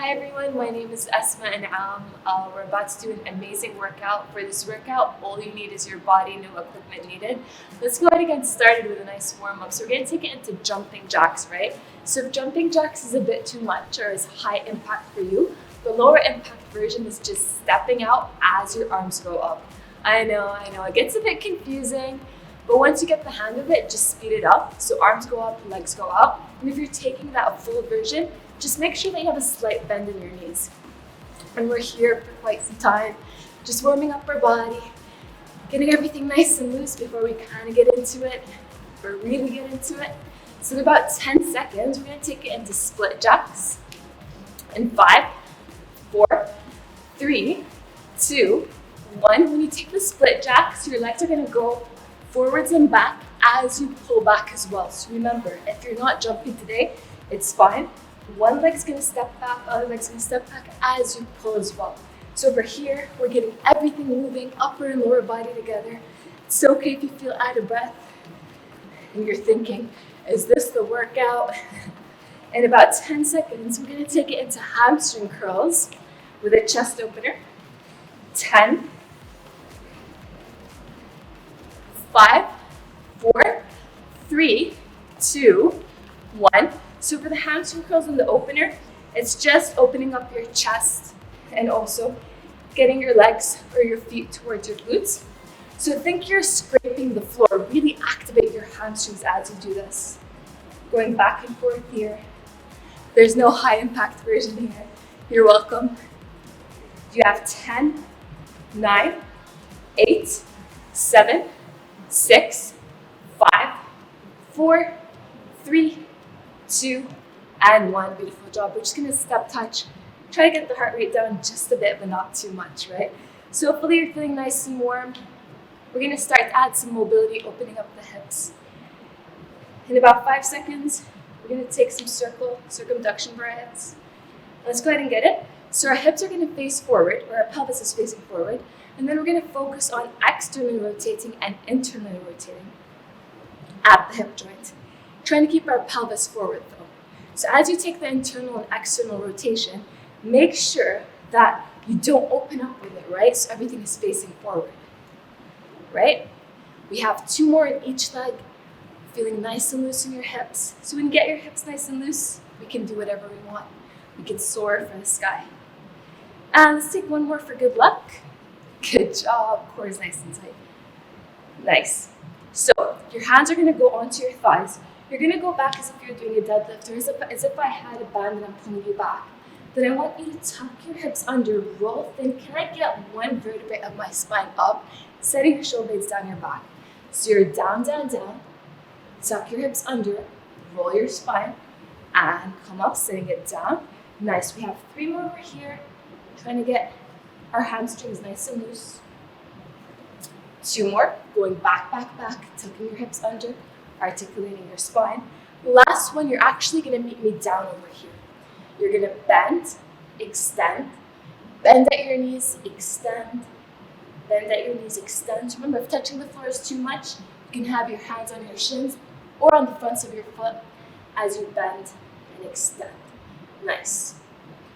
Hi everyone, my name is Esma and we're about to do an amazing workout. For this workout, all you need is your body, no equipment needed. Let's go ahead and get started with a nice warm-up. So we're going to take it into jumping jacks, right? So if jumping jacks is a bit too much or is high impact for you, the lower impact version is just stepping out as your arms go up. I know, it gets a bit confusing, but once you get the hang of it, just speed it up. So arms go up, legs go up. And if you're taking that full version, just make sure that you have a slight bend in your knees. And we're here for quite some time, just warming up our body, getting everything nice and loose before we kind of get into it, or really get into it. So in about 10 seconds, we're going to take it into split jacks. In 5, 4, 3, 2, 1. When you take the split jacks, your legs are going to go forwards and back as you pull back as well. So remember, if you're not jumping today, it's fine. One leg's gonna step back, the other leg's gonna step back as you pull as well. So over here, we're getting everything moving, upper and lower body together. It's okay if you feel out of breath and you're thinking, is this the workout? In about 10 seconds, we're gonna take it into hamstring curls with a chest opener. 10, 5, 4, 3, 2, 1. So for the hamstring curls in the opener, it's just opening up your chest and also getting your legs or your feet towards your glutes. So think you're scraping the floor. Really activate your hamstrings as you do this. Going back and forth here. There's no high impact version here. You're welcome. You have 10, 9, 8, 7, 6, 5, 4, 3, 2, and 1. Beautiful job. We're just going to step touch. Try to get the heart rate down just a bit, but not too much, right? So hopefully you're feeling nice and warm. We're going to start to add some mobility, opening up the hips. In about 5 seconds, we're going to take some circumduction for our hips. Let's go ahead and get it. So our hips are going to face forward, or our pelvis is facing forward, and then we're going to focus on externally rotating and internally rotating at the hip joint. Trying to keep our pelvis forward though. So as you take the internal and external rotation, make sure that you don't open up with it, right? So everything is facing forward, right? We have 2 more in each leg, feeling nice and loose in your hips. So when you get your hips nice and loose, we can do whatever we want. We can soar for the sky. And let's take one more for good luck. Good job, core is nice and tight. Nice. So your hands are gonna go onto your thighs. You're going to go back as if you're doing a deadlift, or as if I had a band and I'm pulling you back. Then I want you to tuck your hips under, roll thin. Can I get one vertebrae of my spine up, setting your shoulder blades down your back? So you're down, down, down. Tuck your hips under, roll your spine, and come up, setting it down. Nice. We have 3 more over here. Trying to get our hamstrings nice and loose. 2 more. Going back, back, back. Tucking your hips under. Articulating your spine. Last one, you're actually going to meet me down over here. You're going to bend, extend, bend at your knees, extend, bend at your knees, extend. Remember, if touching the floor is too much, you can have your hands on your shins or on the fronts of your foot as you bend and extend. Nice.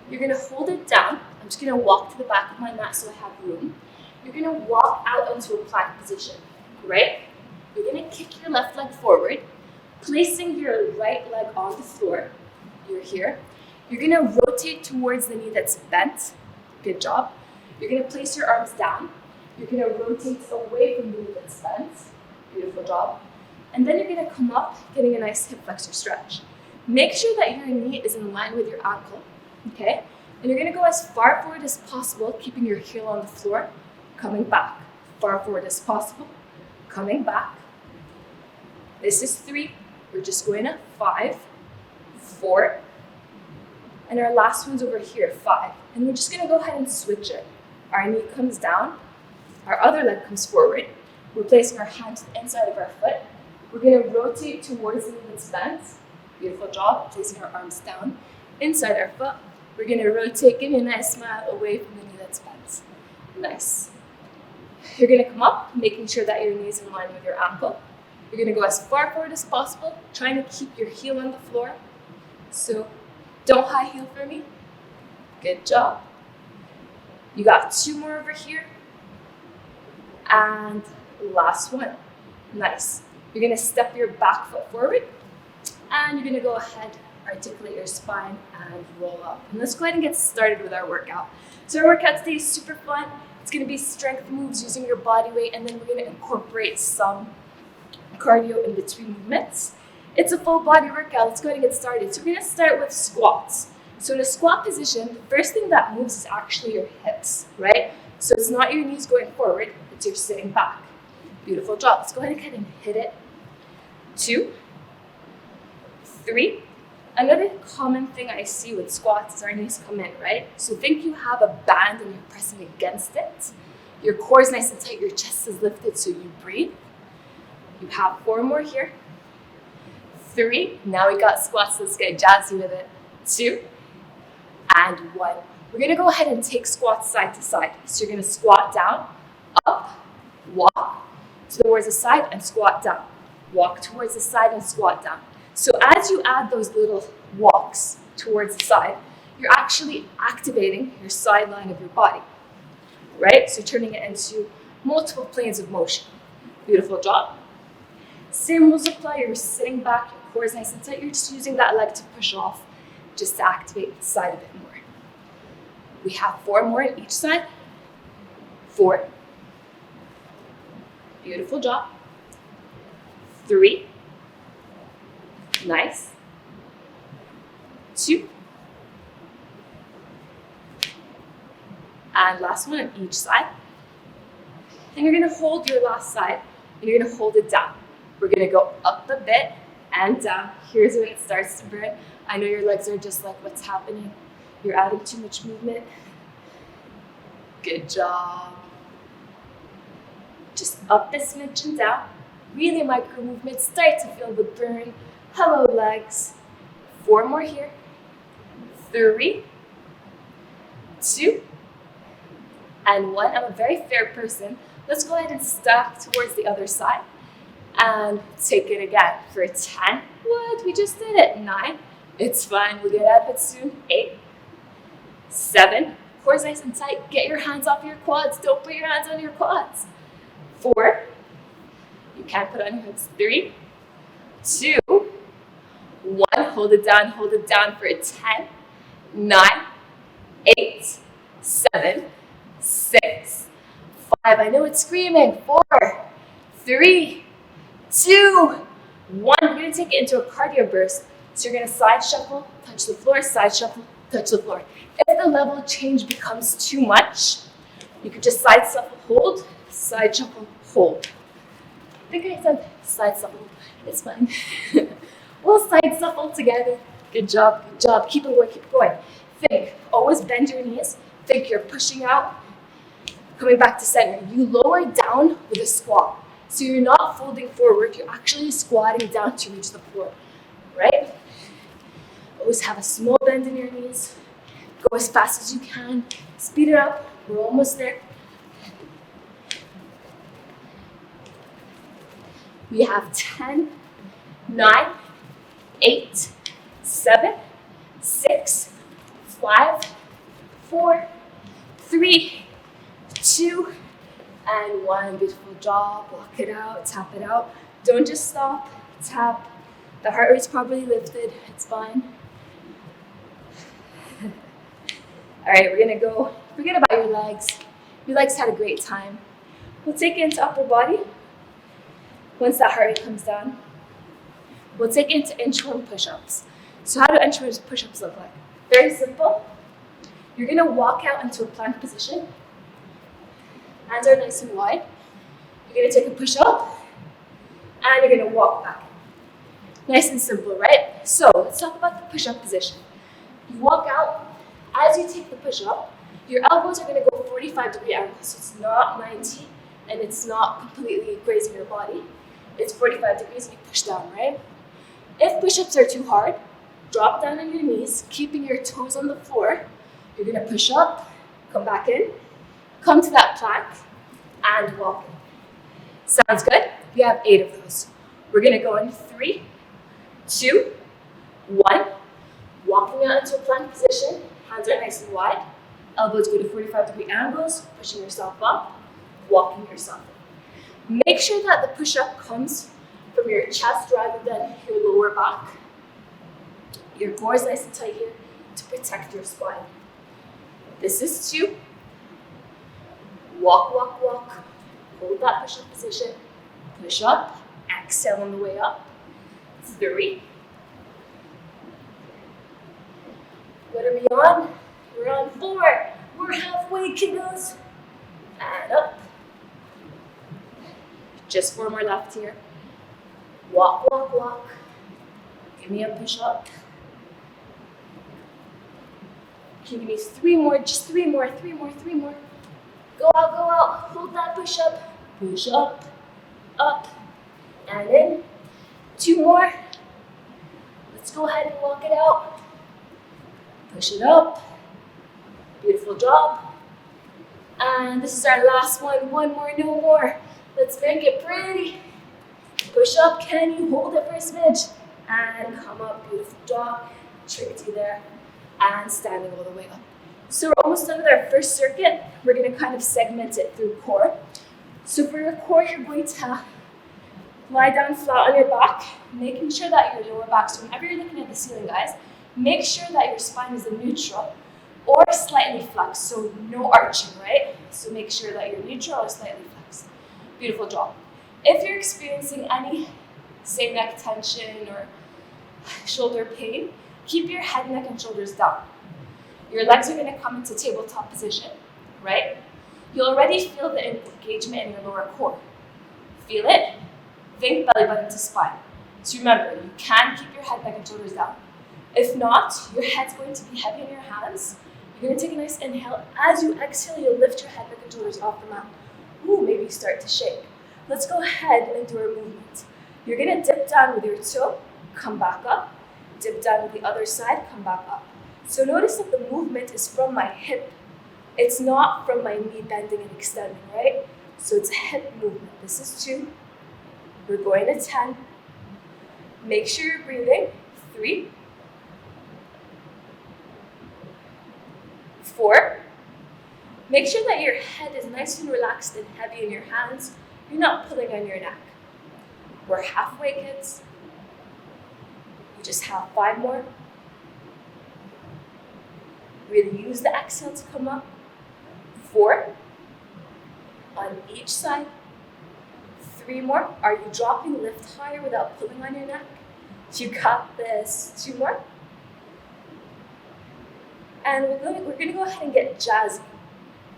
You're going to hold it down. I'm just going to walk to the back of my mat so I have room. You're going to walk out into a plank position, right? You're going to kick your left leg forward, placing your right leg on the floor. You're here. You're going to rotate towards the knee that's bent. Good job. You're going to place your arms down. You're going to rotate away from the knee that's bent. Beautiful job. And then you're going to come up, getting a nice hip flexor stretch. Make sure that your knee is in line with your ankle, okay? And you're going to go as far forward as possible, keeping your heel on the floor, coming back. Far forward as possible, coming back. This is 3. We're just going to 5, 4, and our last one's over here, 5. And we're just going to go ahead and switch it. Our knee comes down, our other leg comes forward. We're placing our hand to the inside of our foot. We're going to rotate towards the knee that's bent. Beautiful job, placing our arms down inside our foot. We're going to rotate, give me a nice smile, away from the knee that's bent. Nice. You're going to come up, making sure that your knee is in line with your ankle. You're going to go as far forward as possible, trying to keep your heel on the floor. So don't high heel for me. Good job. You got 2 more over here. And last one. Nice. You're gonna step your back foot forward and you're gonna go ahead, articulate your spine and roll up. And let's go ahead and get started with our workout. So our workout today is super fun. It's gonna be strength moves using your body weight, and then we're gonna incorporate some cardio in between movements. It's a full body workout. Let's go ahead and get started. So we're gonna start with squats. So in a squat position, the first thing that moves is actually your hips, right? So it's not your knees going forward, it's your sitting back. Beautiful job. Let's go ahead and kind of hit it. 2, 3. Another common thing I see with squats is our knees come in, right? So think you have a band and you're pressing against it. Your core is nice and tight, your chest is lifted so you breathe. You have 4 more here. 3. Now we got squats. Let's get jazzy with it. 2 and 1. We're gonna go ahead and take squats side to side. So you're gonna squat down, up, walk towards the side and squat down. Walk towards the side and squat down. So as you add those little walks towards the side, you're actually activating your side line of your body, right? So turning it into multiple planes of motion. Beautiful job. Same rules apply. You're sitting back, your core is nice and tight. You're just using that leg to push off, just to activate the side a bit more. We have 4 more on each side. 4. Beautiful job. 3. Nice. 2. And last one on each side. And you're gonna hold your last side and you're gonna hold it down. We're gonna go up a bit and down. Here's when it starts to burn. I know your legs are just like, what's happening? You're adding too much movement. Good job. Just up a smidge and down. Really micro movements. Start to feel the burn. Hello, legs. 4 more here. 3, 2, and 1. I'm a very fair person. Let's go ahead and stack towards the other side. And take it again for 10. What? We just did it. 9. It's fine. We'll get out of it soon. 8, 7. Core's nice and tight. Get your hands off your quads. Don't put your hands on your quads. 4. You can't put on your hips. 3, 2, 1. Hold it down for 10, 9, 8, 7, 6, 5. I know it's screaming. 4, 3, 2, 1. We're going to take it into a cardio burst. So you're going to side shuffle, touch the floor, side shuffle, touch the floor. If the level change becomes too much, you could just side shuffle, hold, side shuffle, hold. I think I said side shuffle. It's fine. We'll side shuffle together. Good job, good job. Keep it going, keep it going. Think, always bend your knees. Think you're pushing out, coming back to center. You lower down with a squat. So you're not folding forward, you're actually squatting down to reach the floor, right? Always have a small bend in your knees. Go as fast as you can. Speed it up. We're almost there. We have 10, 9, 8, 7, 6, 5, 4, 3, 2, and 1. Beautiful job. Walk it out, tap it out. Don't just stop, tap. The heart rate's probably lifted. It's fine. All right, we're gonna go, forget about your legs. Your legs had a great time. We'll take it into upper body. Once that heart rate comes down, we'll take it into inchworm push-ups. So how do inchworm push-ups look like? Very simple. You're gonna walk out into a plank position. Hands are nice and wide. You're gonna take a push-up, and you're gonna walk back. Nice and simple, right? So let's talk about the push-up position. You walk out. As you take the push-up, your elbows are going to go 45-degree angles. So it's not 90, and it's not completely grazing your body. It's 45 degrees and you push down, right? If push-ups are too hard, drop down on your knees, keeping your toes on the floor. You're going to push up, come back in, come to that plank, and walk in. Sounds good? We have 8 of those. We're going to go in 3, 2, 1. Walking out into a plank position. Hands are nice and wide. Elbows go to 45-degree angles, pushing yourself up, walking yourself in. Make sure that the push-up comes from your chest rather than your lower back. Your core is nice and tight here to protect your spine. This is 2. Walk, walk, walk. Hold that push-up position. Push up. Exhale on the way up. 3. What are we on? We're on 4. We're halfway, kiddos. And up. Just 4 more left here. Walk, walk, walk. Give me a push-up. Can you give me 3 more? Just 3 more, 3 more, 3 more. Go out, go out. Hold that push-up. Push up, up, and in. 2 more. Let's go ahead and walk it out. Push it up. Beautiful job. And this is our last one. 1 more, no more. Let's make it pretty. Push up. Can you hold it for a smidge? And come up. Beautiful job. Tricked you there. And standing all the way up. So we're almost done with our first circuit. We're going to kind of segment it through core. So for your core, you're going to lie down flat on your back, making sure that your lower back, so whenever you're looking at the ceiling, guys, make sure that your spine is in neutral or slightly flexed, so no arching, right? So make sure that you're neutral or slightly flexed. Beautiful job. If you're experiencing any, say, neck tension or shoulder pain, keep your head, neck, and shoulders down. Your legs are going to come into tabletop position, right? You'll already feel the engagement in your lower core. Feel it? Think belly button to spine. So remember, you can keep your head, neck, and shoulders down. If not, your head's going to be heavy in your hands. You're going to take a nice inhale. As you exhale, you'll lift your head, neck, and shoulders off the mat. Ooh, maybe you start to shake. Let's go ahead and do our movement. You're going to dip down with your toe, come back up. Dip down with the other side, come back up. So notice that the movement is from my hip. It's not from my knee bending and extending, right? So it's a hip movement. This is 2. We're going to 10. Make sure you're breathing. 3. 4. Make sure that your head is nice and relaxed and heavy in your hands. You're not pulling on your neck. We're halfway, kids. You just have 5 more. Really use the exhale to come up. 4. On each side. 3 more. Are you dropping? Lift higher without pulling on your neck. You got this. 2 more. And we're going to go ahead and get jazzy.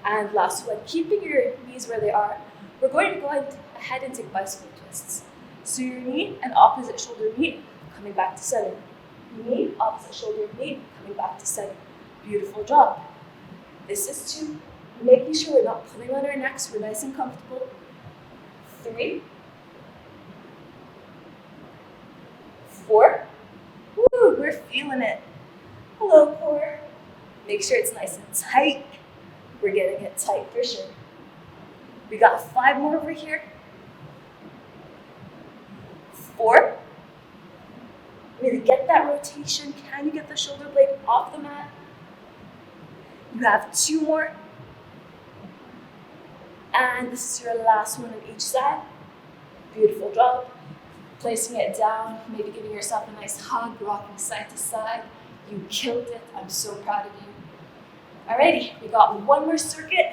And last one, keeping your knees where they are, we're going to go ahead and take bicycle twists. So your knee and opposite shoulder meet, coming back to center. Knee, opposite shoulder meet, coming back to center. Beautiful job. This is 2. Making sure we're not pulling on our necks, we're nice and comfortable. 3. 4. Woo, we're feeling it. Hello, core. Make sure it's nice and tight. We're getting it tight for sure. We got 5 more over here. 4. Really get that rotation. Can you get the shoulder blade off the mat? You have 2 more. And this is your last one on each side. Beautiful job. Placing it down, maybe giving yourself a nice hug, rocking side to side. You killed it. I'm so proud of you. Alrighty, we got 1 more circuit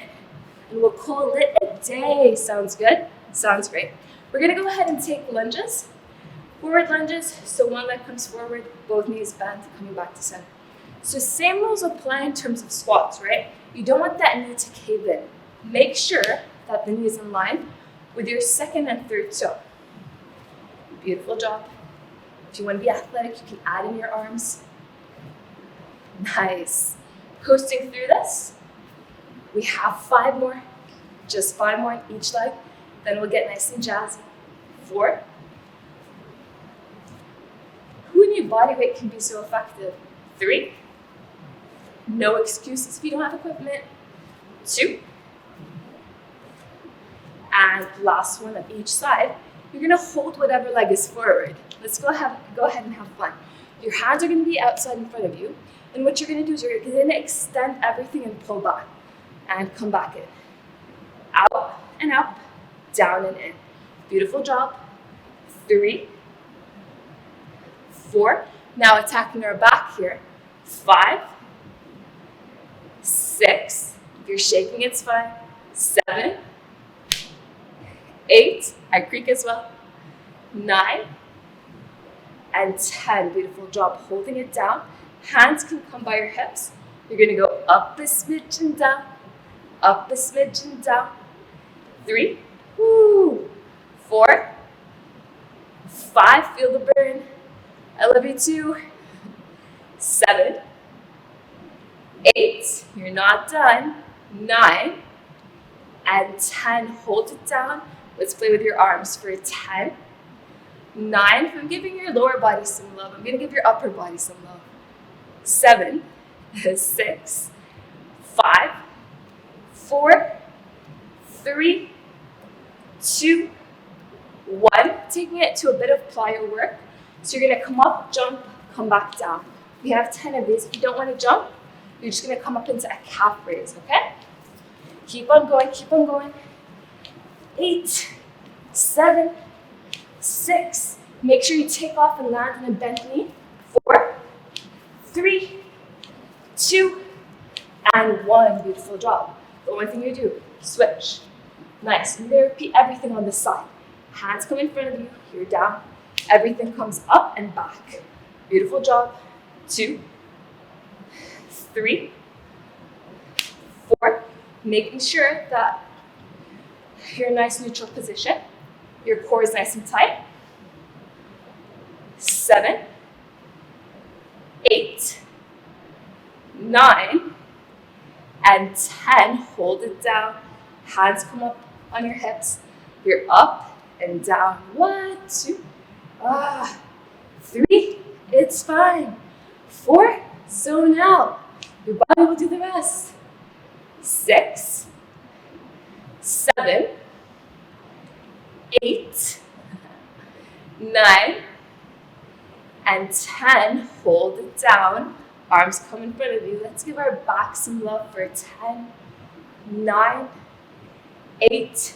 and we'll call it a day. Sounds good? Sounds great. We're gonna go ahead and take lunges. Forward lunges, so one leg comes forward, both knees bent, coming back to center. So same rules apply in terms of squats, right? You don't want that knee to cave in. Make sure that the knee is in line with your second and third toe. Beautiful job. If you want to be athletic, you can add in your arms. Nice. Coasting through this. We have 5 more. Just 5 more in each leg. Then we'll get nice and jazzy. 4. Who knew body weight can be so effective? 3. No excuses if you don't have equipment. 2. And last one on each side. You're gonna hold whatever leg is forward. Let's go ahead and have fun. Your hands are going to be outside in front of you. And what you're going to do is you're going to extend everything and pull back. And come back in. Out and up, down and in. Beautiful job. 3, 4. Now attacking our back here. 5, 6. If you're shaking, it's fine. 7, 8. I creak as well. 9 and 10. Beautiful job. Holding it down. Hands can come by your hips. You're going to go up a smidge and down. Up a smidge and down. 3, 4, 5. Feel the burn. Elevate 2, 7, 8. You're not done. 9 and 10. Hold it down. Let's play with your arms for 10. 9. I'm giving your lower body some love. I'm going to give your upper body some love. 7, 6, 5, 4, 3, 2, 1. Taking it to a bit of plyo work. So you're going to come up, jump, come back down. We have 10 of these. If you don't want to jump, you're just going to come up into a calf raise, okay? Keep on going, keep on going. 8, 7, 6. Make sure you take off and land on a bent knee. 4, 3, 2, and 1. Beautiful job. The only thing you do, switch. Nice. You're going to repeat everything on the side. Hands come in front of you. You're down. Everything comes up and back. Beautiful job. 2, 3, 4. Making sure that you're in a nice neutral position. Your core is nice and tight. 7, 8, 9, and 10. Hold it down. Hands come up on your hips. You're up and down. 1, 2, 3. It's fine. 4. Zone out. Your body will do the rest. 6, 7, 8, 9, and 10. Hold it down. Arms come in front of you. Let's give our back some love for 10, 9, 8,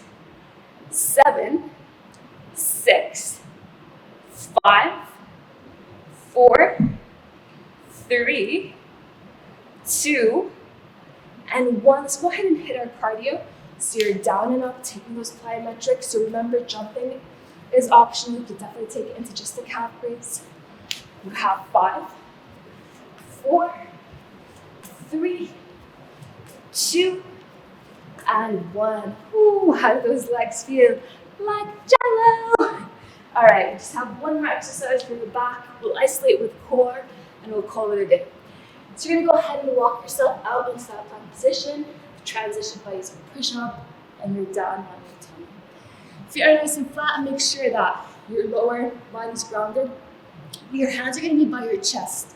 7, 6, 5, 4, 3, 2, and 1. Let's go ahead and hit our cardio. So you're down and up, taking those plyometrics. So remember, jumping is optional. You can definitely take it into just a calf raise. You have 5, 4, 3, 2, and 1. Ooh, how do those legs feel? Like jello. All right, just have one more exercise for the back. We'll isolate with core, and we'll call it a day. So you're gonna go ahead and walk yourself out into that plank position. Transition by using push-up, and you're down on your tummy. Feet are nice and flat, and make sure that your lower body's grounded. Your hands are gonna be by your chest,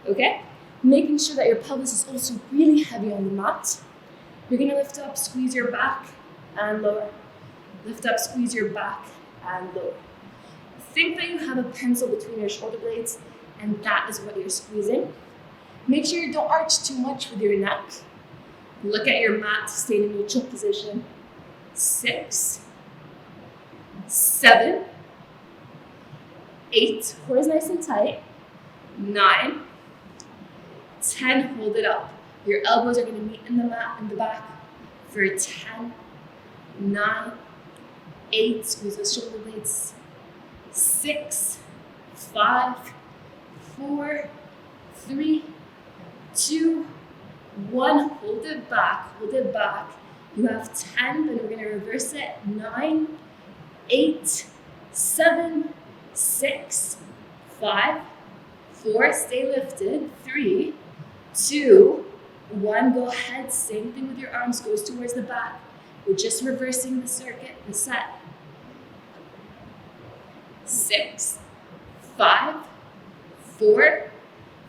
okay? Making sure that your pelvis is also really heavy on the mat. You're gonna lift up, squeeze your back, and lower. Lift up, squeeze your back, and lower. Think that you have a pencil between your shoulder blades, and that is what you're squeezing. Make sure you don't arch too much with your neck. Look at your mat to stay in a neutral position. 6, 7, 8, core is nice and tight. 9, 10, hold it up. Your elbows are going to meet in the mat in the back for 10, 9, 8, squeeze those shoulder blades. 6, 5, 4, 3, 2, 1. Hold it back, hold it back. You have 10, then we're going to reverse it. 9, 8, 7, 6, 5, 4, stay lifted. 3, 2, 1. Go ahead, same thing with your arms, goes towards the back. We're just reversing the circuit, the set. 6, 5, 4,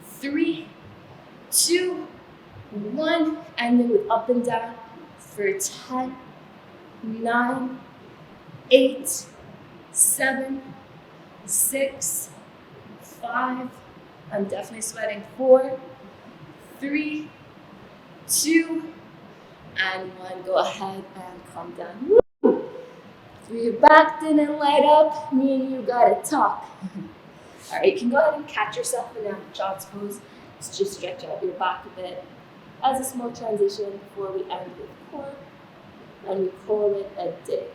3, 2, 1, and then with up and down for 10, 9, 8, 7, 6, 5, I'm definitely sweating. 4, 3, 2, and 1. Go ahead and calm down. Woo! Through your back didn't light up. Me and you gotta talk. All right, you can go ahead and catch yourself in a child's pose. Just stretch out your back a bit. As a small transition before we end with core, and we call it a day.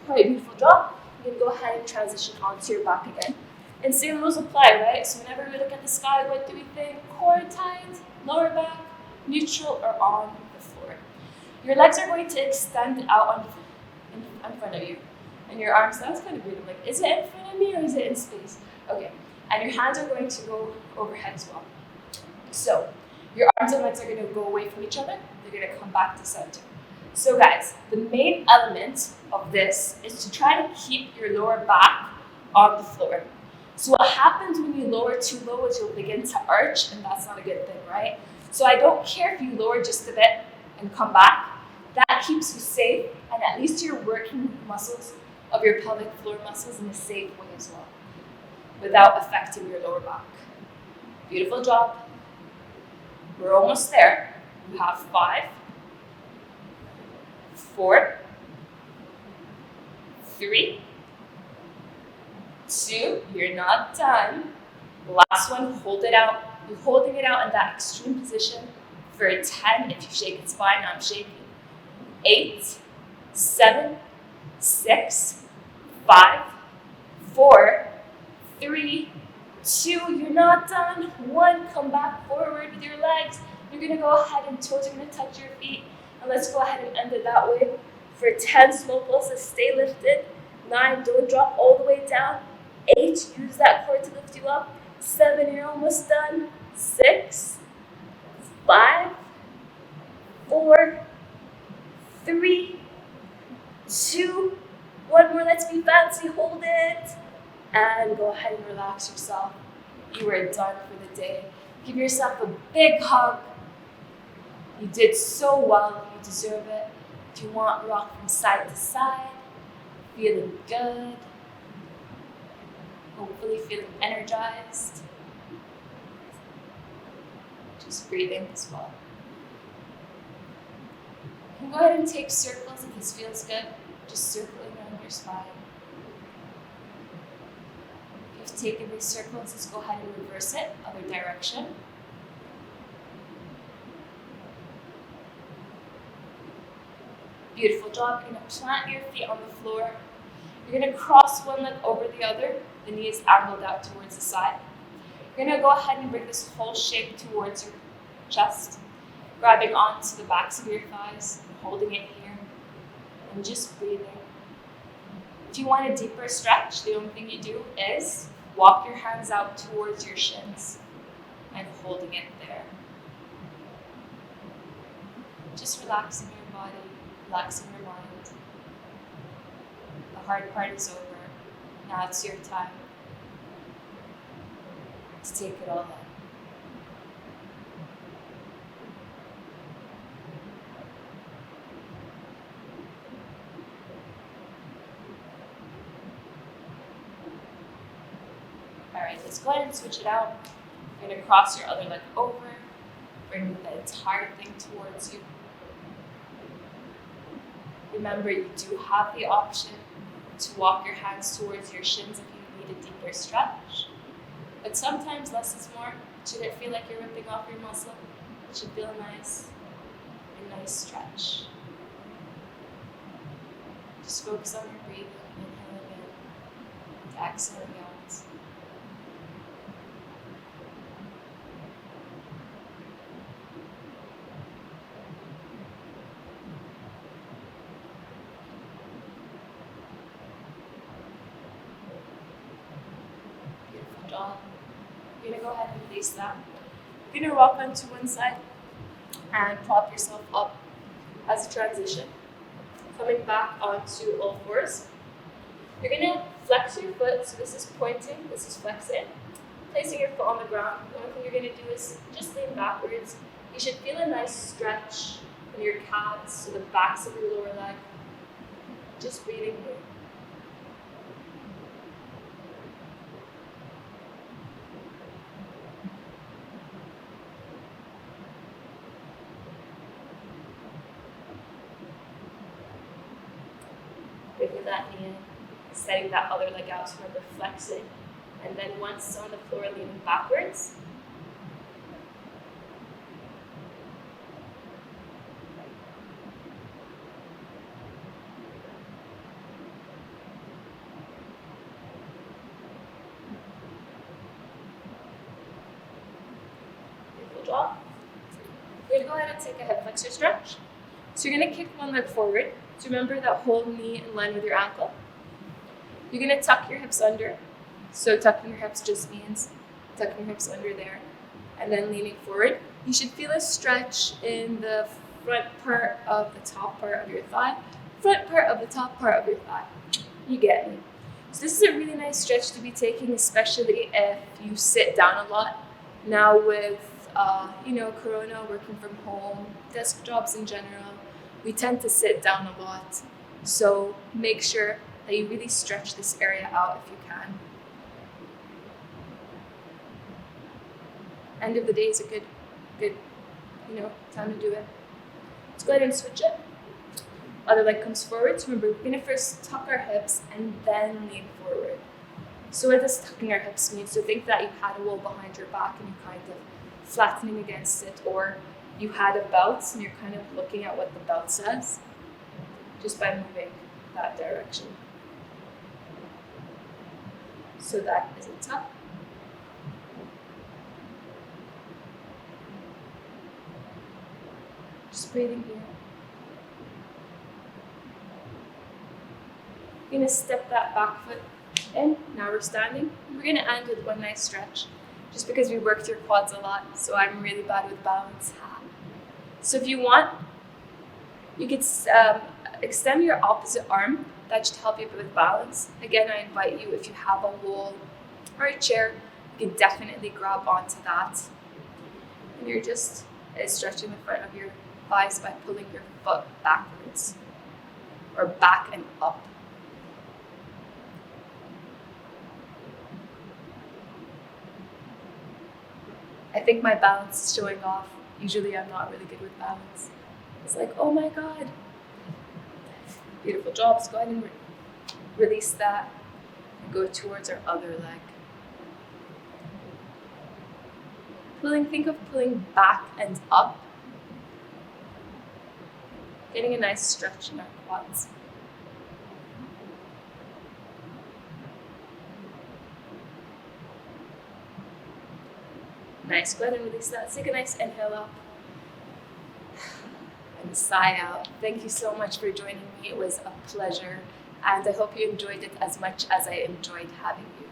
All right, beautiful job. You can go ahead and transition onto your back again. And same rules apply, right? So whenever we look at the sky, what do we think? Core tight, lower back, neutral, or on the floor. Your legs are going to extend out in front of you. And your arms, that's kind of weird. I'm like, is it in front of me or is it in space? Okay. And your hands are going to go overhead as well. So your arms and legs are going to go away from each other. They're going to come back to center. So guys, the main element of this is to try to keep your lower back on the floor. So what happens when you lower too low is you'll begin to arch, and that's not a good thing, right? So I don't care if you lower just a bit and come back. That keeps you safe, and at least you're working the muscles of your pelvic floor muscles in a safe way as well, without affecting your lower back. Beautiful job. We're almost there. You have 5, 4, 3, 2, you're not done. Last one, hold it out. You're holding it out in that extreme position for 10. If you shake, it's fine. I'm shaking. 8, 7, 6, 5, 4, 3, 2, you're not done. 1, come back forward with your legs. You're gonna go ahead and toes are gonna touch your feet. And let's go ahead and end it that way. For 10, slow pulses, stay lifted. 9, don't drop all the way down. 8, use that core to lift you up. 7, you're almost done. 6, 5, 4, 3, 2, 1 more, let's be fancy, hold it. And go ahead and relax yourself. You are done for the day. Give yourself a big hug. You did so well, you deserve it. If you want, rock from side to side. Feeling good. Hopefully feeling energized. Just breathing as well. You can go ahead and take circles if this feels good. Just circling around your spine. If you've taken these circles, let's go ahead and reverse it, other direction. Beautiful job. You're going to plant your feet on the floor. You're going to cross one leg over the other. The knee is angled out towards the side. You're going to go ahead and bring this whole shape towards your chest, grabbing onto the backs of your thighs, holding it here, and just breathing. If you want a deeper stretch, the only thing you do is walk your hands out towards your shins and holding it there. Just relaxing your body, relaxing your mind. The hard part is over. Now it's your time to take it all in. Alright, let's go ahead and switch it out. You're going to cross your other leg over, bring the entire thing towards you. Remember, you do have the option to walk your hands towards your shins if you need a deeper stretch. But sometimes less is more. It shouldn't feel like you're ripping off your muscle. It should feel a nice stretch. Just focus on your breathing, inhaling in, exhaling out. You're going to go ahead and release that. You're going to rock onto one side and prop yourself up as a transition. Coming back onto all fours. You're going to flex your foot. So this is pointing, this is flexing. Placing your foot on the ground. The only thing you're going to do is just lean backwards. You should feel a nice stretch in your calves, so the backs of your lower leg. Just breathing here. bringing that knee in, setting that other leg out, so remember flexing. And then once on the floor, leaning backwards. Beautiful job. We're going to go ahead and take a hip flexor stretch. So you're going to kick one leg forward. So remember that whole knee in line with your ankle. You're going to tuck your hips under. So tucking your hips just means tucking your hips under there. And then leaning forward. You should feel a stretch in the front part of the top part of your thigh. Front part of the top part of your thigh. You get me. So this is a really nice stretch to be taking, especially if you sit down a lot. Now with Corona, working from home, desk jobs in general, we tend to sit down a lot. So make sure that you really stretch this area out if you can. End of the day is a good time to do it. Let's go ahead and switch it. Other leg comes forward. So remember, we're going to first tuck our hips and then lean forward. So what does tucking our hips mean? So think that you had a wall behind your back and you're kind of flattening against it, or you had a belt and you're kind of looking at what the belt says just by moving that direction. So that is a tuck. Just breathing here. You're going to step that back foot in. Now we're standing. We're going to end with one nice stretch, just because we worked your quads a lot, so I'm really bad with balance. So if you want, you could extend your opposite arm. That should help you with balance. Again, I invite you, if you have a wall or a chair, you can definitely grab onto that. And you're just stretching the front of your thighs by pulling your foot backwards, or back and up. I think my balance is showing off. Usually I'm not really good with balance. It's like, oh my God. Beautiful job. So go ahead and release that and go towards our other leg. Think of pulling back and up. Getting a nice stretch in our quads. Nice. Go ahead and release that. Take a nice inhale up and sigh out. Thank you so much for joining me. It was a pleasure, and I hope you enjoyed it as much as I enjoyed having you.